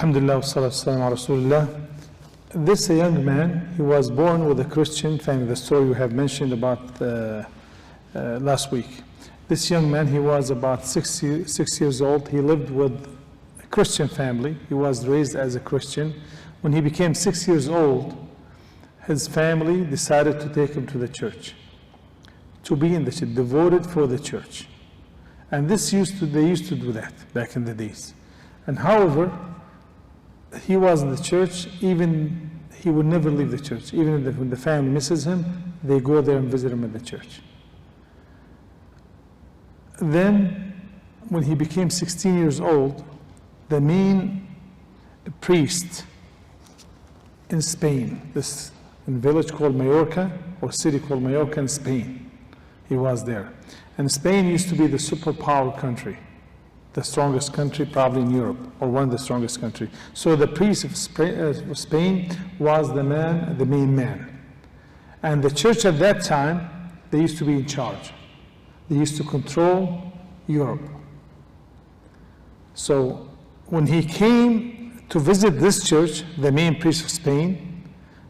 Alhamdulillah, wassalatu wassalamu ala Rasulullah. This young man, he was born with a Christian family, the story we have mentioned about last week. This young man, he was about 6 years old. He lived with a Christian family. He was raised as a Christian. When he became 6 years old, his family decided to take him to the church, to be in the church, devoted for the church. And they used to do that back in the days. And however, he was in the church, even he would never leave the church. Even when the family misses him, they go there and visit him in the church. Then, when he became 16 years old, the main priest in Spain, this in a village called Mallorca, or city called Mallorca in Spain, he was there. And Spain used to be the superpower country, the strongest country probably in Europe, or one of the strongest countries. So the priest of Spain was the main man. And the church at that time, they used to be in charge. They used to control Europe. So when he came to visit this church, the main priest of Spain,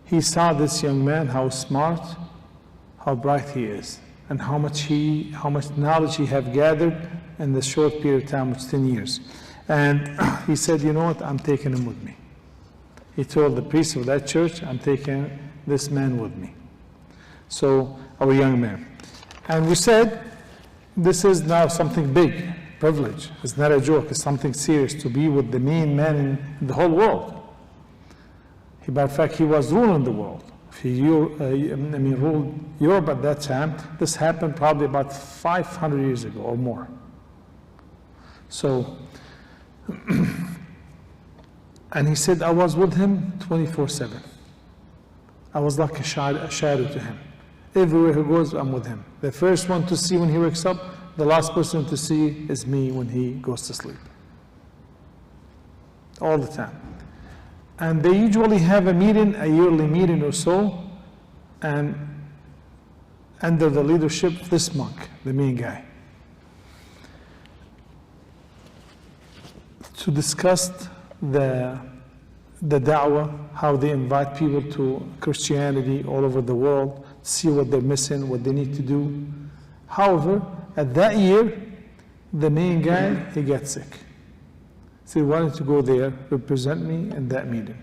he saw this young man, how smart, how bright he is, and how much knowledge he have gathered in the short period of time, which is 10 years. And he said, you know what, I'm taking him with me. He told the priest of that church, I'm taking this man with me. So, our young man. And we said, this is now something big, privilege. It's not a joke, it's something serious to be with the main man in the whole world. In fact, he was ruling the world. He ruled Europe at that time. This happened probably about 500 years ago or more. So, and he said, I was with him 24/7. I was like a shadow to him. Everywhere he goes, I'm with him. The first one to see when he wakes up, the last person to see is me when he goes to sleep. All the time. And they usually have a meeting, a yearly meeting or so, and under the leadership of this monk, the main guy, to discuss the da'wah, how they invite people to Christianity all over the world, see what they're missing, what they need to do. However, at that year, the main guy, he got sick. So he wanted to go there, represent me in that meeting.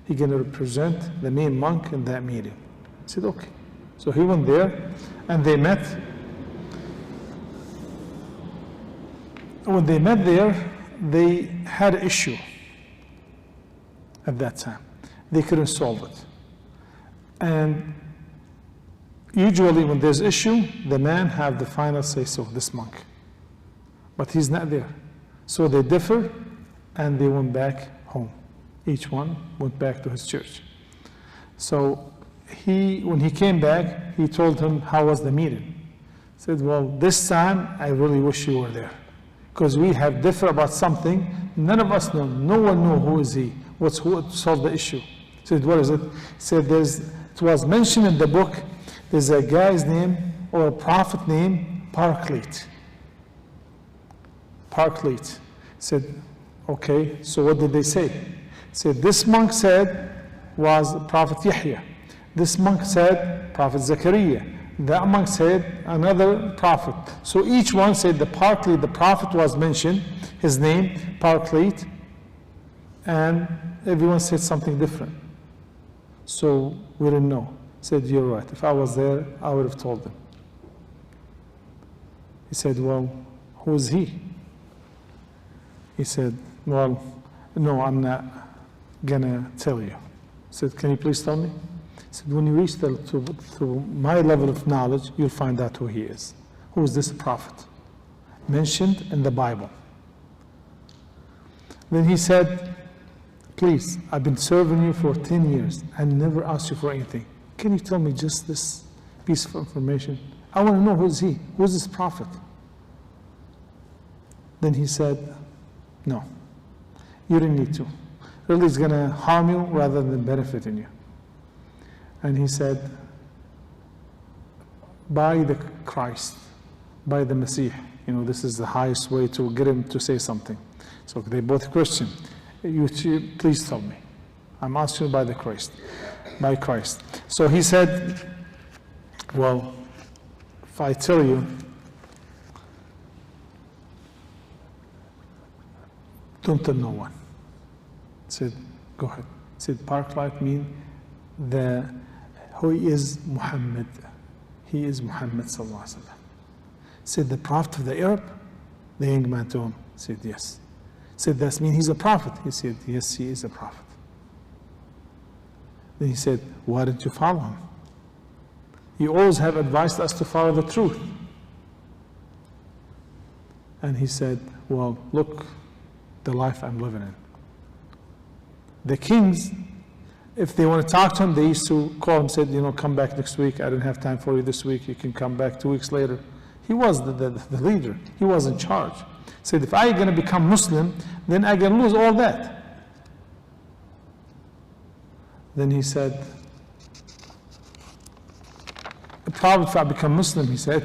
He's going to represent the main monk in that meeting. I said, okay. So he went there, and they met. When they met there, they had an issue at that time. They couldn't solve it. And usually when there's issue, the man have the final say-so, this monk. But he's not there. So they differ, and they went back home. Each one went back to his church. So when he came back, he told him, how was the meeting? He said, well, this time, I really wish you were there. Because we have differ about something, none of us know. No one knows who is he, who solved the issue. He said, what is it? He said, it was mentioned in the book, there's a guy's name, or a prophet named Paraclete. Paraclete. He said, okay, so what did they say? He said, this monk said was Prophet Yahya. This monk said Prophet Zechariah. That monk said another prophet. So each one said the Paraclete, the prophet was mentioned, his name, Paraclete, and everyone said something different. So we didn't know. He said, you're right. If I was there, I would have told them. He said, well, who is he? He said, well, no, I'm not gonna tell you. He said, can you please tell me? He said, when you reach to my level of knowledge, you'll find out who he is. Who is this prophet? Mentioned in the Bible. Then he said, please, I've been serving you for 10 years and never asked you for anything. Can you tell me just this piece of information? I want to know who is he? Who is this prophet? Then he said, no, you didn't need to. Really, it's going to harm you rather than benefiting you. And he said, by the Christ, by the Messiah, this is the highest way to get him to say something. So they're both Christian. Please tell me. I'm asking you by the Christ, by Christ. So he said, well, if I tell you, don't tell no one. He said, go ahead. He said, park light means who is Muhammad. He is Muhammad sallallahu alaihi wasallam. Said the prophet of the Arab. The young man to him said yes. Said that means he's a prophet. He said yes, he is a prophet. Then he said, why didn't you follow him? You always have advised us to follow the truth. And he said, well, look, the life I'm living in. The kings, if they want to talk to him, they used to call him, said, come back next week. I didn't have time for you this week. You can come back 2 weeks later. He was the leader. He was in charge. Said, if I'm going to become Muslim, then I'm going to lose all that. Then he said, probably if I become Muslim, he said,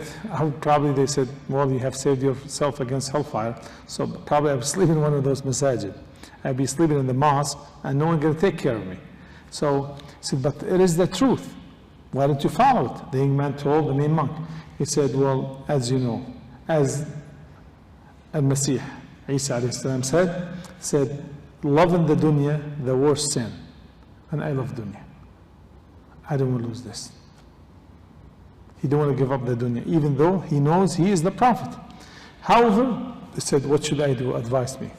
they said, well, you have saved yourself against hellfire. So probably I would sleep in one of those masajid. I'd be sleeping in the mosque, and no one going to take care of me. So he said, but it is the truth. Why don't you follow it? The young man told the main monk. He said, well, as you know, as Al-Masih, Isa alayhi salam said, loving the dunya, the worst sin. And I love dunya. I don't want to lose this. He don't want to give up the dunya, even though he knows he is the prophet. However, he said, what should I do? Advise me.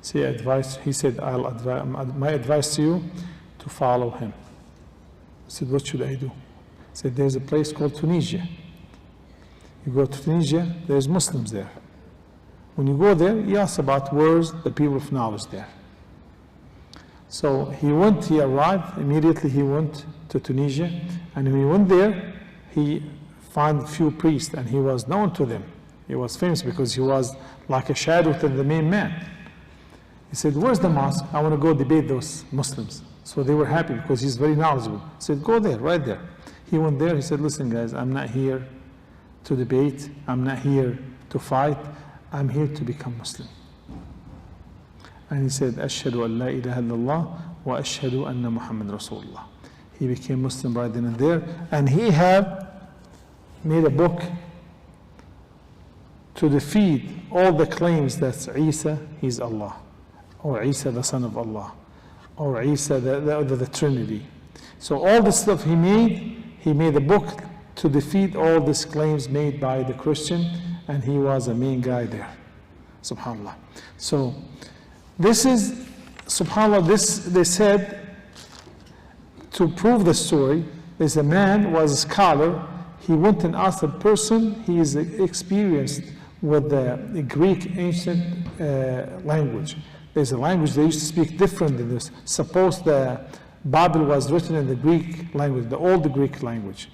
He said, my advice to you, to follow him. He said, what should I do? He said, there's a place called Tunisia. You go to Tunisia, there's Muslims there. When you go there, you ask about where's the people of knowledge there. So he arrived, immediately he went to Tunisia, and when he went there, he found a few priests, and he was known to them. He was famous because he was like a shadow to the main man. He said, where's the mosque? I want to go debate those Muslims. So they were happy because he's very knowledgeable. He said, go there, right there. He went there, he said, listen guys, I'm not here to debate, I'm not here to fight, I'm here to become Muslim. And he said, Ashhadu an la ilaha illallah wa ashhadu anna Muhammad Rasulullah. He became Muslim right then and there, and he had made a book to defeat all the claims that Isa is Allah, or Isa the son of Allah, or Isa the Trinity. So all the stuff he made a book to defeat all these claims made by the Christian, and he was a main guy there. SubhanAllah. So this is, SubhanAllah, they said, to prove the story, there's a man was a scholar. He went and asked a person, he is experienced with the Greek ancient language. There's a language they used to speak different than this. Suppose the Bible was written in the Greek language, the old Greek language.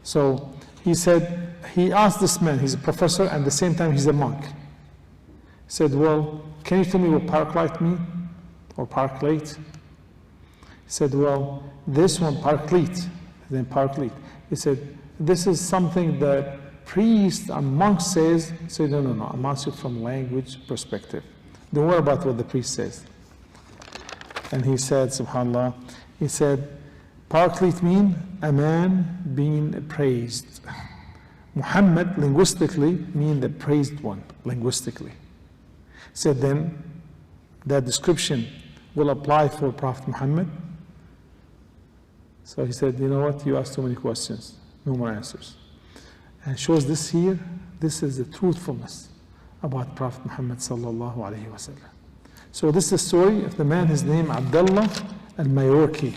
So he said, he asked this man, he's a professor and at the same time he's a monk. He said, well, can you tell me what parklite means? Or parklate? He said, well, this one, parklete, then parklete. He said, this is something that priest and monk says. He said, no, I'm asking from language perspective. Don't worry about what the priest says. And he said, subhanAllah, he said, parklete means a man being praised. Muhammad, linguistically, means the praised one, linguistically. He said, then, that description will apply for Prophet Muhammad. So he said, you know what, you asked too many questions, no more answers. And shows this here, this is the truthfulness about Prophet Muhammad sallallahu alayhi wa sallam. So this is the story of the man, his name Abdullah al-Mallorca.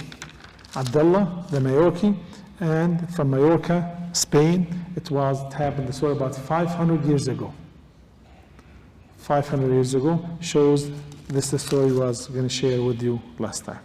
Abdullah, the Mallorca, and from Mallorca, Spain, it happened, the story about 500 years ago. 500 years ago shows this the story was going to share with you last time.